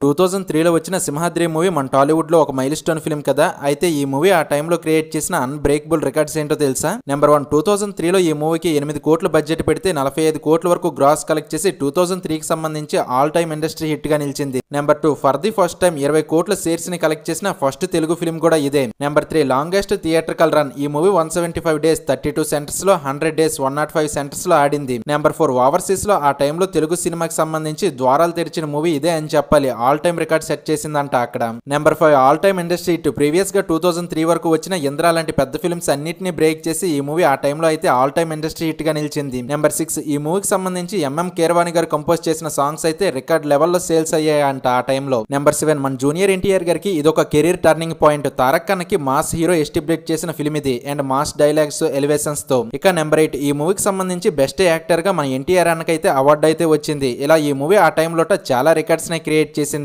2003లో వచ్చిన సింహాద్రి మూవీ మన టాలీవుడ్ లో ఒక మైల్ స్టోన్ ఫిల్మ్ కదా. అయితే ఈ మూవీ ఆ టైంలో క్రియేట్ చేసిన అన్బ్రేకబుల్ రికార్డ్స్ ఏంటో తెలుసా? నెంబర్ 1, 2003లో ఈ మూవీకి 8 కోట్ల బడ్జెట్ పెడితే 45 కోట్ల వరకు గ్రాస్ కలెక్ట్ చేసి 2003కి సంబంధించి ఆల్ టైమ్ ఇండస్ట్రీ హిట్ గా నిలిచింది. Number 2, for the first time 20 కోట్ల షేర్స్ ని కలెక్ట్ చేసిన ఫస్ట్ తెలుగు ఫిల్మ్ కూడా ఇదే. Number 3, longest theatrical run. ఈ మూవీ 175 డేస్ 32 సెంటర్స్ లో, 100 డేస్ 105 సెంటర్స్ లో ఆడింది. నెంబర్ 4, ఓవర్సీస్ లో ఆ టైంలో తెలుగు సినిమాకి సంబంధించి ద్వారాలు తెరిచిన మూవీ ఇదే అని చెప్పాలి. ఆల్ టైమ్ రికార్డ్ సెట్ చేసిందంట అక్కడ. Number 5, all time industry hit. Previous గా 2003 వరకు వచ్చిన ఇంద్ర లాంటి పెద్ద ఫిల్మ్స్ అన్నిటిని బ్రేక్ చేసి ఈ మూవీ ఆ టైంలో అయితే ఆల్ టైమ్ ఇండస్ట్రీ హిట్ గా నిలిచింది. నెంబర్ 6, ఈ మూవీకి సంబంధించి ఎంఎం కీరవాణి గారు కంపోజ్ చేసిన సాంగ్స్ అయితే రికార్డ్ లెవెల్లో సేల్స్ అయ్యాయంట ఆ టైంలో. నెంబర్ 7, మన జూనియర్ ఎన్టీఆర్ గారికి ఇదొక కెరీర్ టర్నింగ్ పాయింట్. తారక్ అన్నకి మాస్ హీరో ఎస్టాబ్లిష్ చేసిన ఫిల్మ్ ఇది, అండ్ మాస్ డైలాగ్స్ ఎలివేషన్స్ తో. ఇక నెంబర్ 8, ఈ మూవీకి సంబంధించి బెస్ట్ యాక్టర్ గా మన ఎన్టీఆర్ అన్నకైతే అవార్డు అయితే వచ్చింది. ఇలా ఈ మూవీ ఆ టైంలో చాలా రికార్డ్స్ ని క్రియేట్ చేసింది.